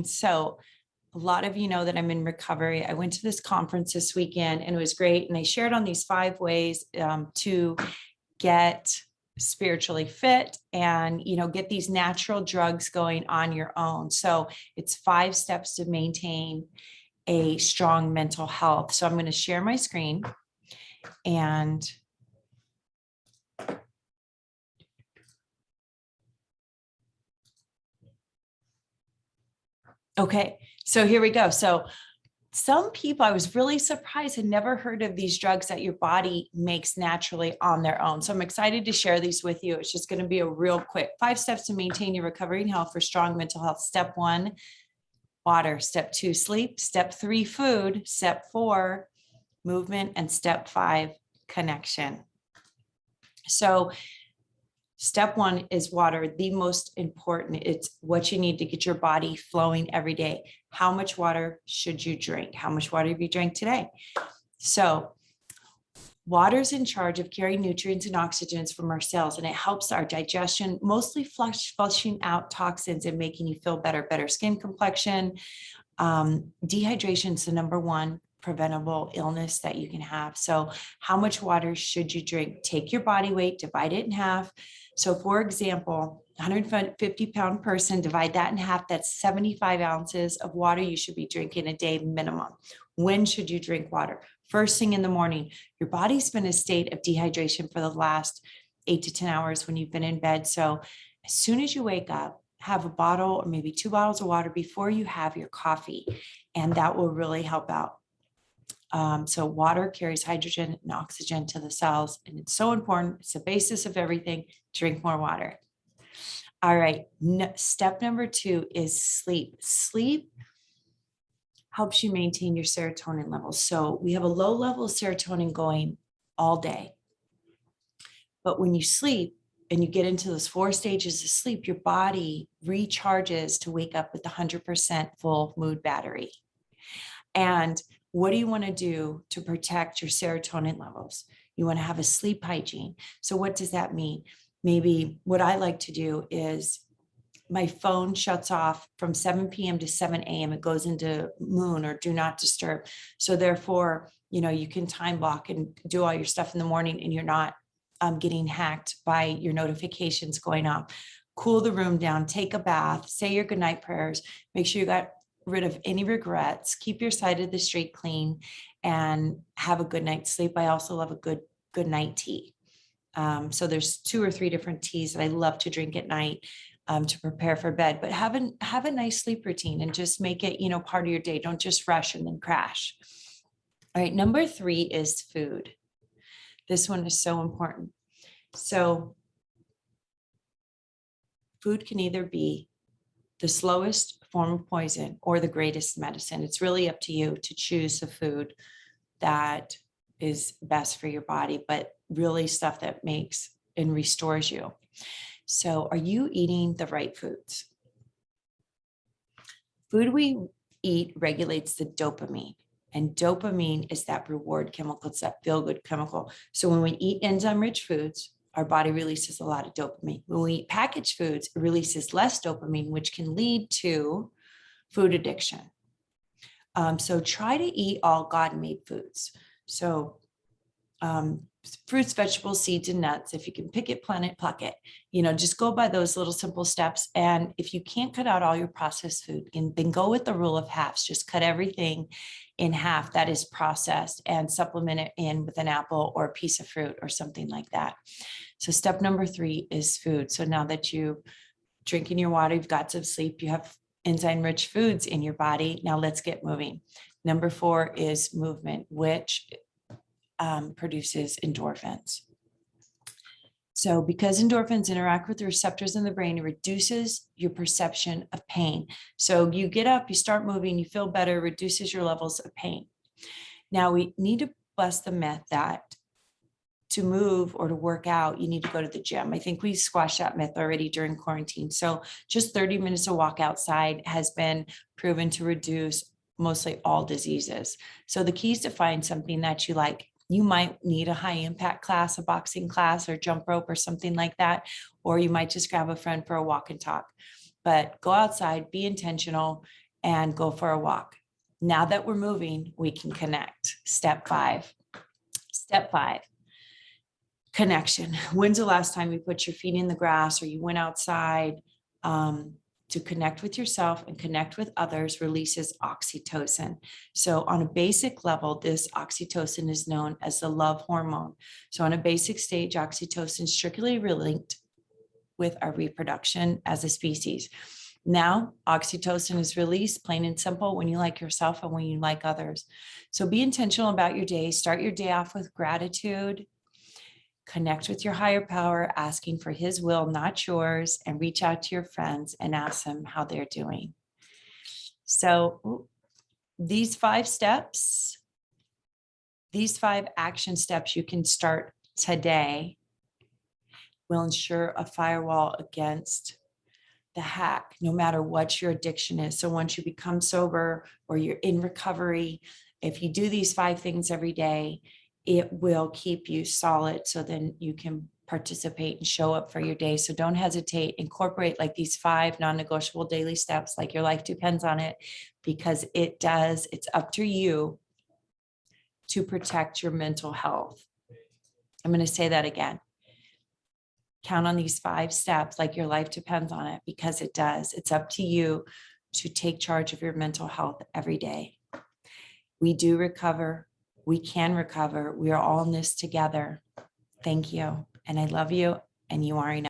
So a lot of you know that I'm in recovery. I went to this conference this weekend and it was great. And I shared on these 5 ways to get spiritually fit and, get these natural drugs going on your own. So it's 5 steps to maintain a strong mental health. So I'm going to share my screen and okay, so here we go. So some people, I was really surprised, had never heard of these drugs that your body makes naturally on their own. So I'm excited to share these with you. It's just going to be a real quick 5 steps to maintain your recovery and health for strong mental health. Step 1, water. Step 2, sleep. Step 3, food. Step 4, movement. And step 5, connection. So step 1 is water, the most important. It's what you need to get your body flowing every day. How much water should you drink? How much water have you drank today? So water is in charge of carrying nutrients and oxygens from our cells, and it helps our digestion, mostly flushing out toxins and making you feel better skin complexion. Dehydration is the number 1 preventable illness that you can have. So how much water should you drink? Take your body weight, divide it in half. So for example, 150-pound person, divide that in half. That's 75 ounces of water you should be drinking a day minimum. When should you drink water? First thing in the morning. Your body's been in a state of dehydration for the last 8 to 10 hours when you've been in bed. So as soon as you wake up, have a bottle or maybe 2 bottles of water before you have your coffee, and that will really help out. So water carries hydrogen and oxygen to the cells, and it's so important. It's the basis of everything. Drink more water. All right. Step number 2 is sleep. Sleep helps you maintain your serotonin levels. So we have a low level of serotonin going all day. But when you sleep and you get into those 4 stages of sleep, your body recharges to wake up with 100% full mood battery. And what do you want to do to protect your serotonin levels? You want to have a sleep hygiene. So what does that mean? Maybe what I like to do is my phone shuts off from 7 p.m. to 7 a.m. It goes into moon or do not disturb. So therefore, you can time block and do all your stuff in the morning and you're not getting hacked by your notifications going off. Cool the room down, take a bath, say your goodnight prayers, make sure you got rid of any regrets, keep your side of the street clean, and have a good night's sleep. I also love a good night tea. So there's 2 or 3 different teas that I love to drink at night to prepare for bed, but have a nice sleep routine and just make it, part of your day. Don't just rush and then crash. All right. Number 3 is food. This one is so important. So food can either be the slowest form of poison or the greatest medicine. It's really up to you to choose the food that is best for your body, but really stuff that makes and restores you. So are you eating the right foods? Food we eat regulates the dopamine, and dopamine is that reward chemical. It's that feel-good chemical. So when we eat enzyme-rich foods, our body releases a lot of dopamine. When we eat packaged foods, it releases less dopamine, which can lead to food addiction. So try to eat all God-made foods. So fruits, vegetables, seeds, and nuts. If you can pick it, plant it, pluck it. Just go by those little simple steps. And if you can't cut out all your processed food, then go with the rule of halves. Just cut everything in half that is processed and supplement it in with an apple or a piece of fruit or something like that. So step number 3 is food. So now that you drinking your water, you've got some sleep, you have enzyme-rich foods in your body. Now let's get moving. Number 4 is movement, which produces endorphins. So because endorphins interact with the receptors in the brain, it reduces your perception of pain. So you get up, you start moving, you feel better, reduces your levels of pain. Now we need to bust the myth that to move or to work out, you need to go to the gym. I think we squashed that myth already during quarantine. So just 30 minutes of walk outside has been proven to reduce mostly all diseases. So the key is to find something that you like. You might need a high impact class, a boxing class or jump rope or something like that, or you might just grab a friend for a walk and talk. But go outside, be intentional, and go for a walk. Now that we're moving, we can connect. Step 5. Step 5, connection. When's the last time you put your feet in the grass or you went outside? To connect with yourself and connect with others releases oxytocin. So on a basic level, this oxytocin is known as the love hormone. So on a basic stage, oxytocin is strictly linked with our reproduction as a species. Now, oxytocin is released, plain and simple, when you like yourself and when you like others. So be intentional about your day. Start your day off with gratitude. Connect with your higher power, asking for his will, not yours, and reach out to your friends and ask them how they're doing. So these 5 steps, these 5 action steps you can start today will ensure a firewall against the hack, no matter what your addiction is. So once you become sober or you're in recovery, if you do these 5 things every day, it will keep you solid, so then you can participate and show up for your day. So don't hesitate, incorporate like these 5 non-negotiable daily steps, like your life depends on it, because it does. It's up to you to protect your mental health. I'm going to say that again. Count on these 5 steps like your life depends on it, because it does. It's up to you to take charge of your mental health every day. We do recover. We can recover. We are all in this together. Thank you. And I love you. And you are enough.